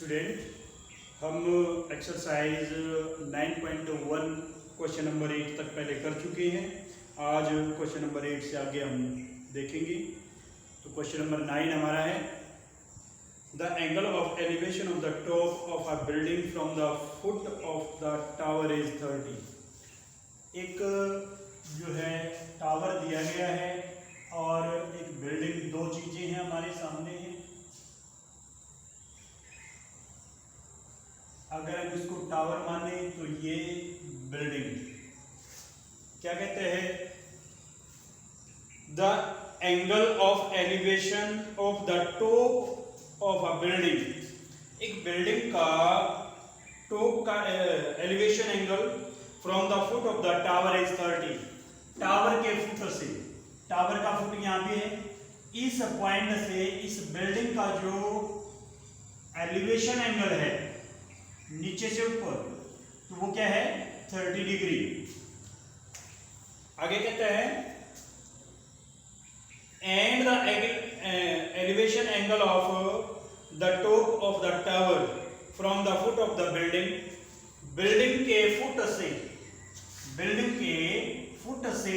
Student, हम exercise 9.1 question number 8 तक पहले कर चुके हैं। आज क्वेश्चन नंबर 8 से आगे हम देखेंगे। तो क्वेश्चन नंबर 9 हमारा है, the angle of elevation of the top of a building from the foot of the tower is 30। एक जो है टावर दिया गया है और एक बिल्डिंग, दो चीजें हैं हमारे सामने हैं। अगर हम इसको टावर माने तो ये बिल्डिंग क्या कहते हैं, the angle of elevation of the top of a building. एक बिल्डिंग का टॉप का elevation angle from the foot of the tower is 30। Tower के फुट से, टावर का फुट यहाँ पे है, इस पॉइंट से इस बिल्डिंग का जो एलिवेशन एंगल है नीचे से ऊपर, तो वो क्या है 30 डिग्री। आगे कहते हैं, and the elevation angle of the top of the tower from the foot of the building. Building के फुट से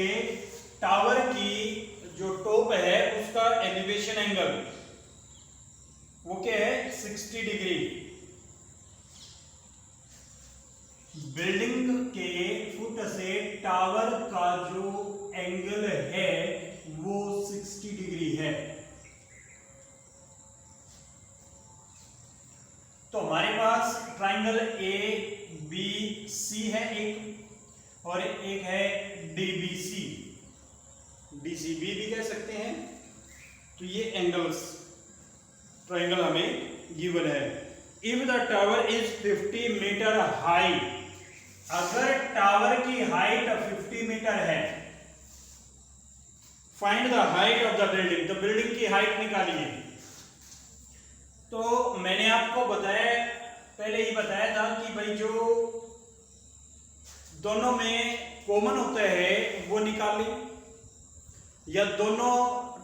टावर की जो टॉप है उसका एलिवेशन एंगल वो क्या है 60 डिग्री। बिल्डिंग के फुट से टावर का जो एंगल है वो 60 डिग्री है। तो हमारे पास ट्राइंगल ए बी सी है एक, और एक है डीबीसी, डीसीबी भी कह सकते हैं। तो ये एंगल्स ट्राइंगल हमें गिवन है। If the tower is 50 metre high, अगर टावर की हाइट 50 मीटर है, find the height of the building, तो बिल्डिंग की हाइट निकालिए। तो मैंने आपको बताया, पहले ही बताया था कि भाई जो दोनों में कॉमन होता है वो निकाल लें, या दोनों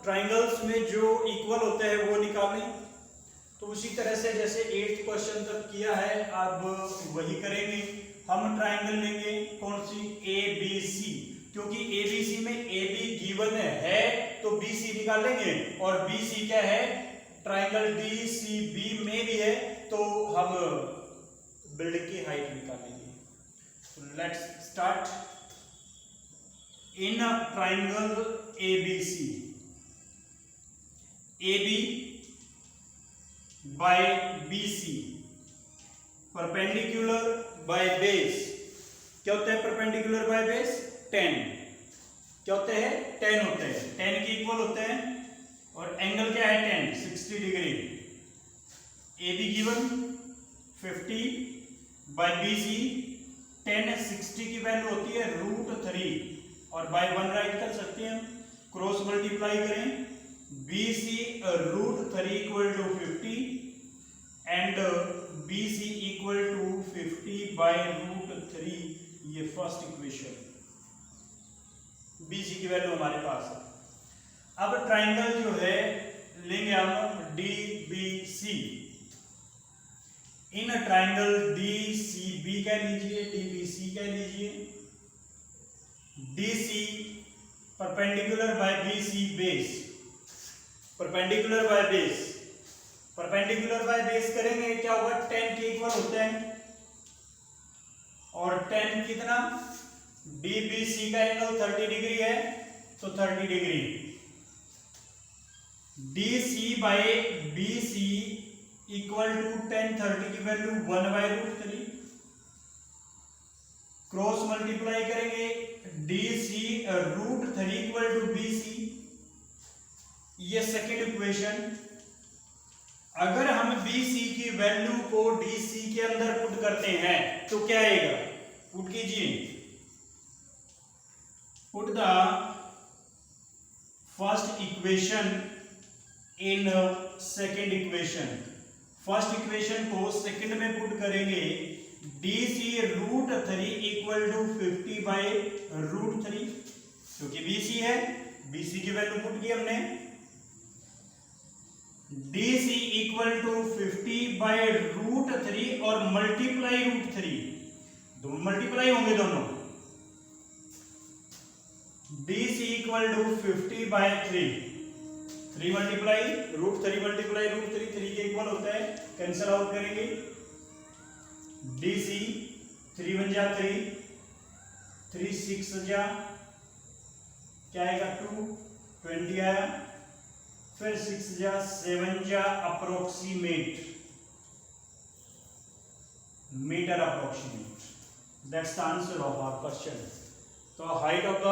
ट्राइंगल्स में जो इक्वल होता है वो निकाल लें। तो उसी तरह से जैसे 8th क्वेश्चन तक किया है अब वही करेंगे। हम ट्राइंगल लेंगे कौन सी, ए बी सी, क्योंकि ए बी सी में ए बी गिवन है तो बी सी निकालेंगे, और बी सी क्या है ट्राइंगल डी सी बी में भी है, तो हम बिल्डिंग की हाइट निकालेंगे। तो let's start. In triangle A B C, A B by B C perpendicular by base. क्या होता है परपेंडिकुलर बाय बेस? 10। क्या होते हैं 10 होते हैं, 10 के इक्वल होते हैं, और एंगल क्या है 10 60 degree. A B given 50 by B C 10 60 की वैल्यू होती है √3, और बाय 1 राइट कर सकते हैं, क्रॉस मल्टीप्लाई करें, B C √3 equal to 50 and B C equal to 50 by √3। ये फर्स्ट इक्वेशन, बी सी की वैल्यू हमारे पास है। अब ट्राइंगल जो है लेंगे हम D B C. In triangle D C B कह लीजिए, डी बी सी कह लीजिए, D C perpendicular by B C base, perpendicular by base, perpendicular by base करेंगे क्या होगा 10 के इक्वल होता है, और 10 कितना डीबीसी का एंगल 30 डिग्री है, तो 30 degree. DC by BC equal to 10, 30 की वैल्यू 1/√3, क्रॉस मल्टीप्लाई करेंगे, डीसी √3 इक्वल टू बीसी। ये सेकेंड इक्वेशन। अगर हम BC की वैल्यू को DC के अंदर पुट करते हैं तो क्या आएगा, पुट कीजिए, put the first equation in second equation. First equation को सेकेंड में पुट करेंगे, DC √3 इक्वल टू 50 बाय √3, क्योंकि BC है, BC की वैल्यू पुट की हमने, DC इक्वल टू 50 बाय √3 √3 और मल्टीप्लाई √3, दोनों मल्टीप्लाई होंगे दोनों। DC equal to 50/3, 3 multiply √3 multiply √3, 3 के इक्वल होता है, कैंसल आउट करेंगे। DC 3 1 जा 3, 3 6 जा क्या आएगा 2, 20 आया, फिर 6 जा 7 जा approximate, metre approximate, that's the answer of our question. तो height of the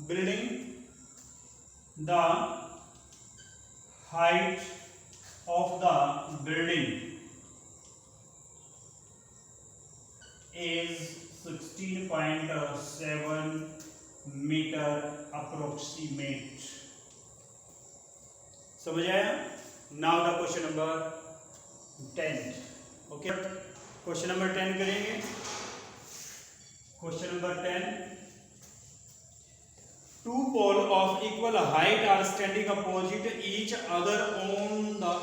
building, the height of the building is 16.7 metre approximate. समझ आया? Now the question number 10। Okay, question number 10 करेंगे। Question number 10, two poles of equal height are standing opposite each other on the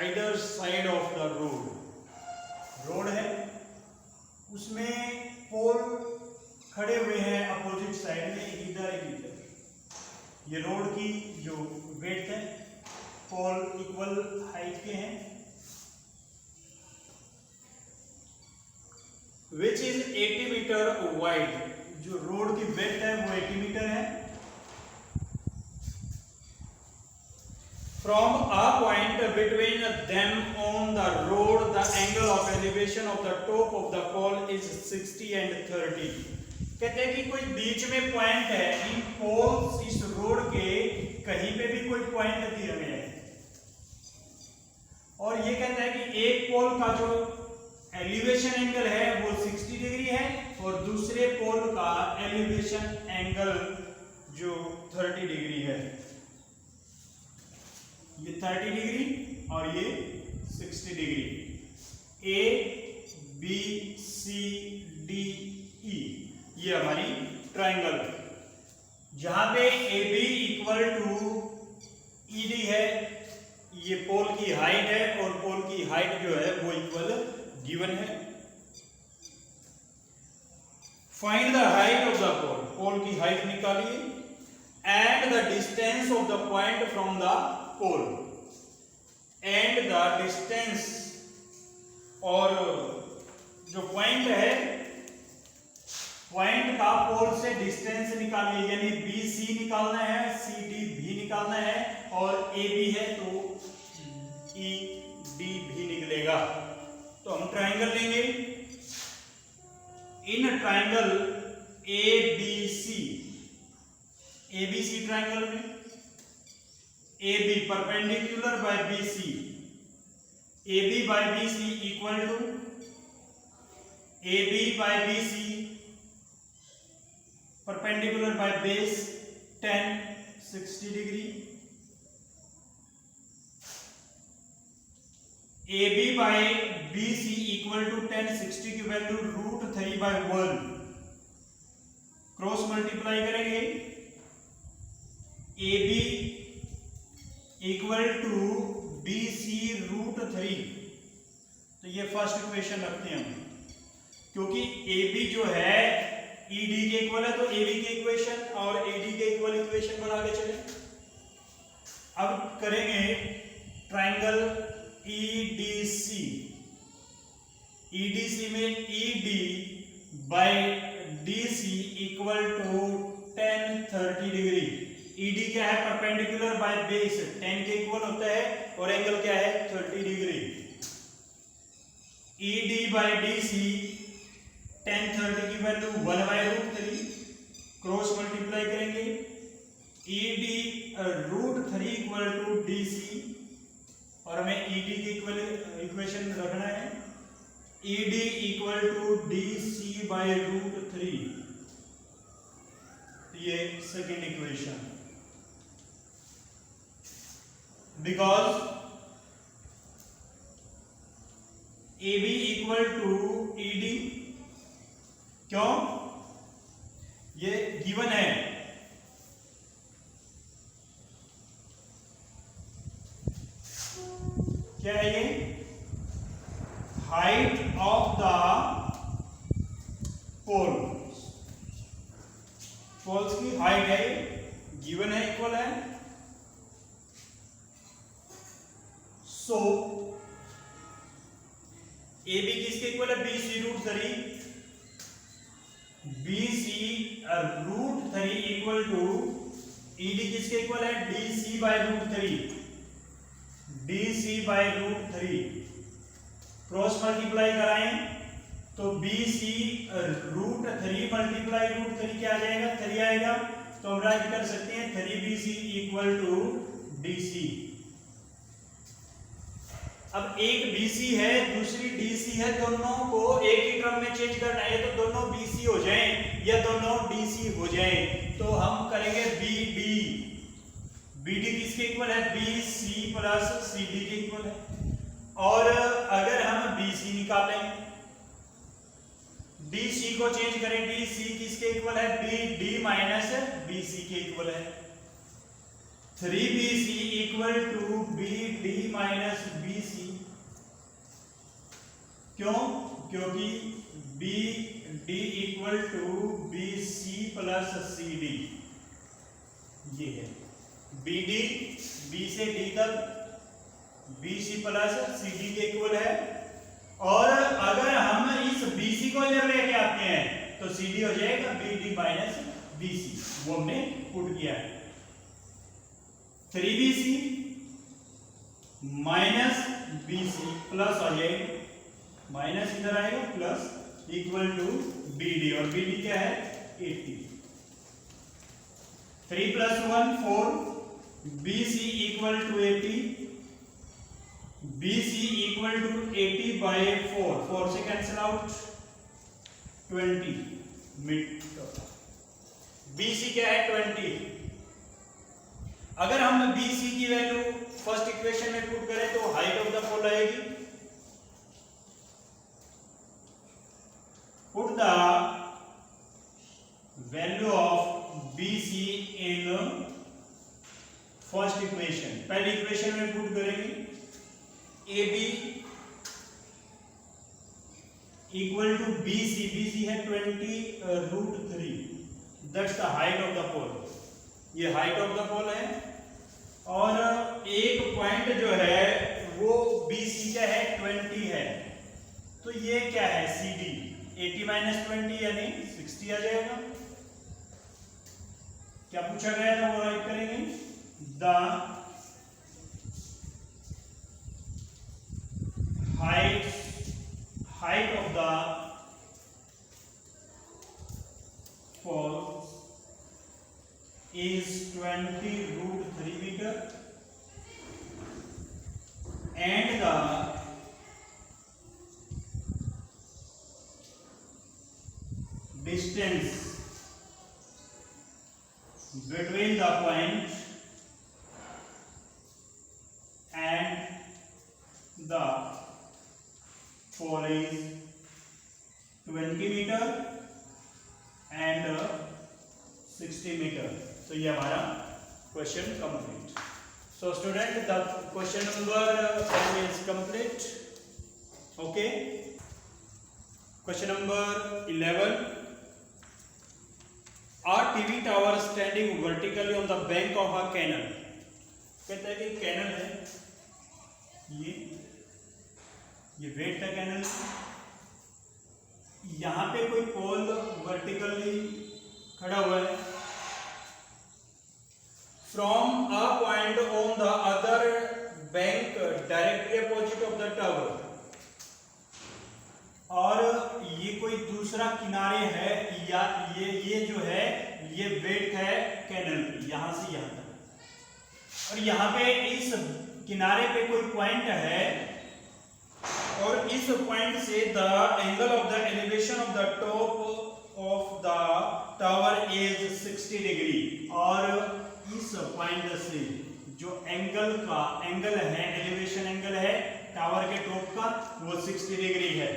either side of the road। Road है, उसमें पोल खड़े हुए हैं opposite side में, इधर एक इधर। ये रोड की जो वेट है, पोल इक्वल हाइट के हैं। विच इज 80 मीटर वाइड, जो रोड की वेट है वो 80 मीटर है। From a point between them on the road, the angle of elevation of the top of the pole is 60 and 30। कहते हैं कि कोई बीच में पॉइंट है, इन पोल्स इस रोड के कहीं पे भी कोई पॉइंट दिए हुए हैं, और ये कहता है कि एक पोल का जो एलिवेशन एंगल है वो 60 डिग्री है, और दूसरे पोल का एलिवेशन एंगल जो 30 डिग्री है। ये 30 डिग्री और ये 60 degree. A B C D E, ये हमारी ट्राइंगल, जहां पे A B equal to E D है, ये पोल की हाइट है, और पोल की हाइट जो है वो इक्वल गिवन है। Find the height of the pole, pole की हाइट निकालिए, and the distance of the point from the pole, and the distance, और जो पॉइंट है, पॉइंट का पोल से डिस्टेंस निकालिए, यानी बी सी निकालना है, सी डी भी निकालना है, और ए बी है तो ई डी भी निकलेगा। तो हम ट्राइंगल लेंगे, in triangle A B C triangle में A B perpendicular by B C, A B by B C equal to A B by B C perpendicular by base 10 60 degree, A B by B C equal to 10 60 की value √3/1, cross multiply करेंगे, A B equal to B C √3। तो ये first equation रखते हैं हम, क्योंकि A B जो है ई डी के इक्वल है, तो ए बी के इक्वेशन और ए डी के इक्वल इक्वेशन बना के चले। अब करेंगे triangle E D C, E D C में E D by D C equal to 10 30 degree. ED क्या है, परपेंडिकुलर बाय बेस 10 के इक्वल होता है, और एंगल क्या है 30 degree. ED by D C 10 30 की वैल्यू 1/√3, क्रॉस मल्टीप्लाई करेंगे, ED √3 equal to D C, और हमें ईडी के इक्वल इक्वेशन रखना है, ED equal to D C by √3। ये second equation, because AB equal to ED, क्यों, ये गिवन है। क्या है ये, height of the pole, poles की हाइट है, गिवन है, इक्वल है। सो ए बी किसके इक्वल है? B C root 3, B C root 3 equal to E D किसके इक्वल है? D C by root 3, D C by root 3। Cross multiply कराएं तो B C root 3 multiply root 3 क्या आ जाएगा? 3 आएगा। तो हम राइट कर सकते हैं 3bc इक्वल टू dc। अब एक BC है, दूसरी DC है, दोनों को एक ही क्रम में चेंज करना है, तो दोनों BC हो जाएं या दोनों DC हो जाएं। तो हम करेंगे BD, BD किसके इक्वल है? BC प्लस CD के इक्वल है। और अगर हम BC निकालें, DC को चेंज करें, DC किसके इक्वल है? BD माइनस BC के इक्वल है। 3bc equal to BD minus BC। क्यों? क्योंकि BD equal to BC plus CD, ये है BD, B से D तक BC प्लस CD के इक्वल है। और अगर हम इस BC को इधर लेके आते हैं तो CD हो जाएगा BD माइनस BC, वो हमने पुट किया है। 3bc माइनस BC प्लस आ जाएगा, माइनस इधर आएगा प्लस इक्वल टू BD, और BD क्या है? 80। 3 plus 1 4, BC equal to 80, BC equal to 80 by 4, 4 से कैंसिल आउट 20 मीटर। BC क्या है? 20। अगर हम BC की वैल्यू फर्स्ट इक्वेशन में पुट करें तो हाइट ऑफ द पोल आएगी। Put the value of BC in first equation, पहली इक्वेशन में पुट करेंगे AB equal to BC, BC है 20 root 3, that's the height of the pole, ये हाइट ऑफ द पोल है। और एक पॉइंट जो है वो BC क्या है? 20 है, तो ये क्या है? CD, 80 माइनस 20 यानी 60 आ जाएगा। क्या पूछा गया था वो राइट करेंगे, the height of the pole is 20 root 3 meter and the distance between the point and the pole is 20 meter and 60 meter। तो ये हमारा question complete. So student, the question number is complete. Okay, question number 11, a TV tower standing vertically on the bank of a canal। कहता है कि canal है, ये wait का canal, यहां पे कोई पोल वर्टिकली खड़ा हुआ है from a point on the other bank directly opposite of the tower, और ये कोई दूसरा किनारे है, या ये जो है ये वेट है कैनल की, यहां से यहां तक। और यहां पे इस किनारे पे कोई पॉइंट है, और इस पॉइंट से the angle of the elevation of the top of the tower is 60 degree, और इस पॉइंट से जो एंगल है, एलिवेशन एंगल है टावर के टॉप का, वो 60 डिग्री है।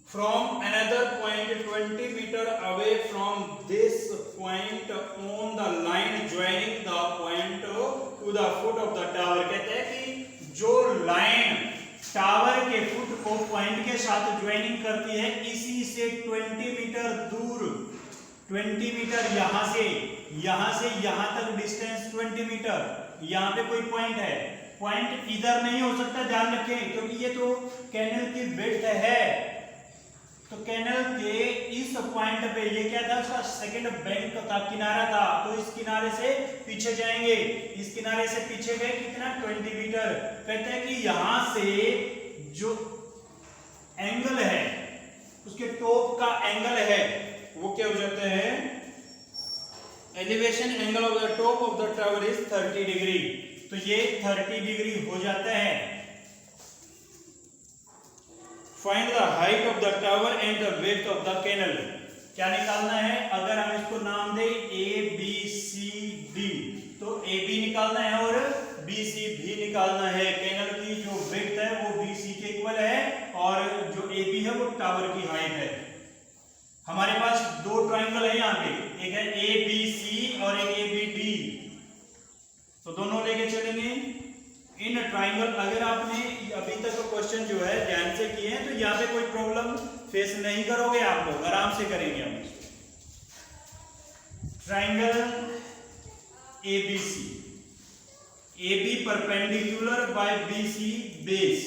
From another point 20 metre away from this point on the line joining the point to the foot of the tower. कहते हैं कि जो लाइन टावर के फुट को पॉइंट के साथ ज्वाइनिंग करती है, इसी से 20 मीटर दूर, 20 मीटर यहां से यहां तक डिस्टेंस 20 मीटर। यहां पे कोई पॉइंट है, पॉइंट इधर नहीं हो सकता, ध्यान रखें, क्योंकि ये तो कैनल की विड्थ है। तो कैनल के इस पॉइंट पे ये क्या था, उसका सेकंड बैंक का किनारा था, तो इस किनारे से पीछे जाएंगे, इस किनारे से पीछे गए कितना 20 मीटर। कहते हैं कि यहां से जो एंगल है, उसके टॉप का एंगल है, वो क्या हो जाता है, elevation angle of the top of the tower is 30 degree. तो ये 30 डिग्री हो जाता है। Find the height of the tower and the width of the canal. क्या निकालना है, अगर हम इसको नाम दें ए बी सी डी, तो ए बी निकालना है और बी सी भी निकालना है। कैनल की जो विड्थ है वो बी सी के इक्वल है और जो ए बी है वो टावर की हाइट है। हमारे पास दो ट्राइंगल है यहाँ पे, एक है ए बी सी और एक ए बी डी, तो दोनों लेके चलेंगे। इन ट्राइंगल, अगर आपने अभी तक क्वेश्चन जो है ध्यान से किए हैं तो यहाँ पे कोई प्रॉब्लम फेस नहीं करोगे, आप लोग आराम से करेंगे हम। Triangle A B C, A B perpendicular by B C base,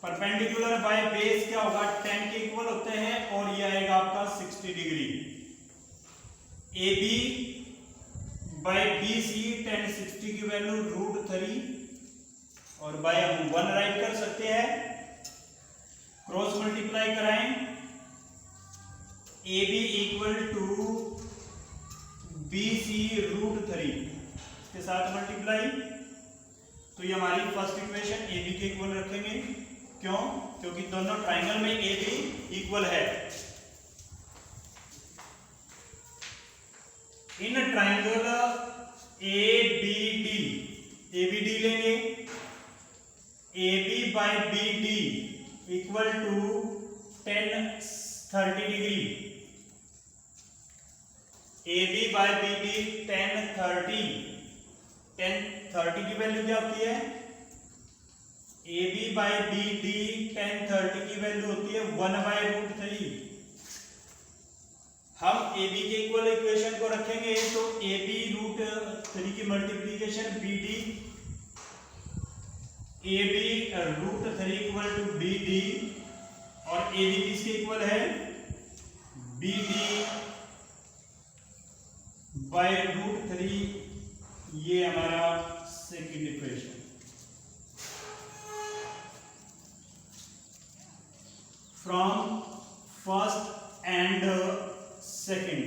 perpendicular by base क्या होगा, 10 के इक्वल होते हैं और ये आएगा आपका 60 degree. A B by B C, 10 60 की वैल्यू √3 और बाय हम 1 राइट कर सकते हैं, क्रॉस मल्टीप्लाई कराएं, A B equal to B C √3 के साथ मल्टीप्लाई, तो ये हमारी फर्स्ट इक्वेशन ए बी के इक्वल रखेंगे। क्यों, क्योंकि दोनों ट्राइंगल में ए बी इक्वल है। In triangle A B D लेंगे, A B by B D equal to 10 30 degree, A B by B D 10 30 की वैल्यू क्या होती है, A B by B D 10 30 की वैल्यू होती है 1/√3। हम ए बी के इक्वल इक्वेशन को रखेंगे तो ए बी √3 की multiplication B D, A B √3 equal to B D और ए बी किसके इक्वल है, बी डी बाय √3, ये हमारा second equation. From first and second,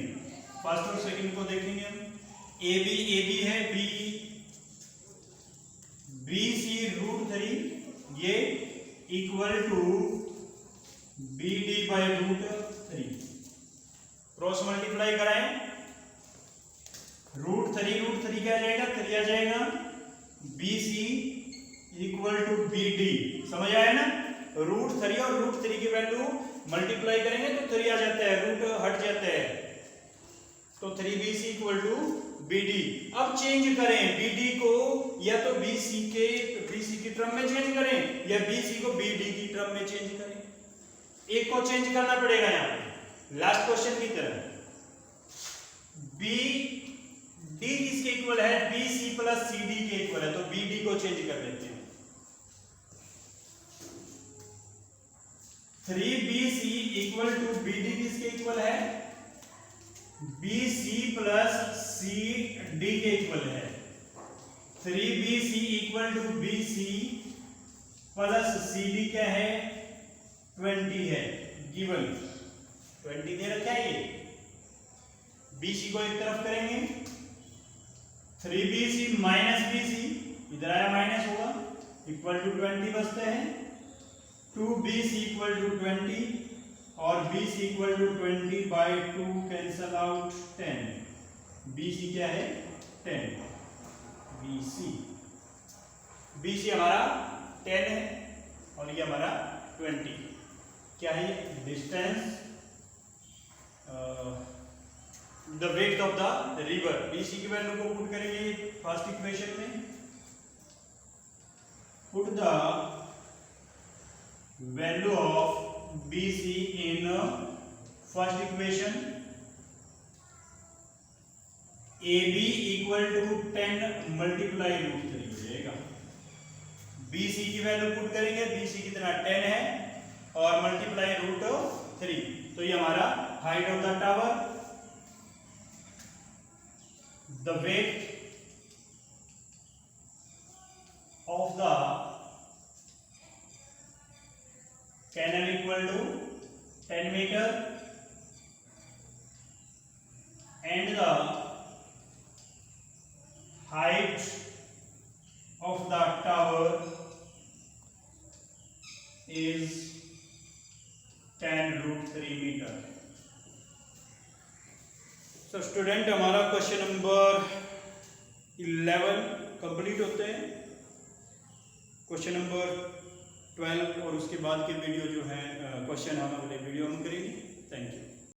first और सेकंड को देखेंगे हम। ए बी है, बी सी √3 ये equal to B D by √3, cross multiply कराएं, √3 क्या आ जाएगा, 3 आ जाएगा, B C equal to B D, समझ आया ना। √3 और √3 की वैल्यू मल्टीप्लाई करेंगे तो 3 आ जाता है, रूट हट जाता है, तो 3bc इक्वल टू bd। अब चेंज करें bd को, या तो bc की टर्म में चेंज करें या bc को bd की टर्म में चेंज करें, एक को चेंज करना पड़ेगा यहाँ पे लास्ट क्वेश्चन की तरह। bd किसके इक्वल है, bc प्लस cd के इक्वल है, तो bd को चेंज कर लेते हैं। 3bc इक्वल टू bd किसके इक्वल है, bc प्लस cd के इक्वल है। 3bc equal to bc plus cd क्या है, 20 है, गिवन 20 दे रखा है। ये bc को एक तरफ करेंगे, 3bc माइनस bc, इधर आया माइनस होगा, इक्वल टू 20 बचते हैं। 2bc इक्वल टू 20 और bc equal to 20 by 2 cancel out 10, bc क्या है 10, bc हमारा 10 है और ये हमारा 20 क्या है, distance the weight of the river. bc की वैल्यू को पुट करेंगे फर्स्ट इक्वेशन में, put the value of BC in first equation, AB equal to 10 multiply √3 हो जाएगा। BC की वैल्यू पुट करेंगे, BC कितना 10 है और मल्टीप्लाई √3, तो ये हमारा height of the tower, the width of the canal equal to 10 meter and the height of the tower is 10√3 meter. So student हमारा क्वेश्चन नंबर 11 कंप्लीट होते हैं। क्वेश्चन नंबर 12 और उसके बाद के वीडियो जो है क्वेश्चन हम अगले वीडियो में करेंगे। Thank you.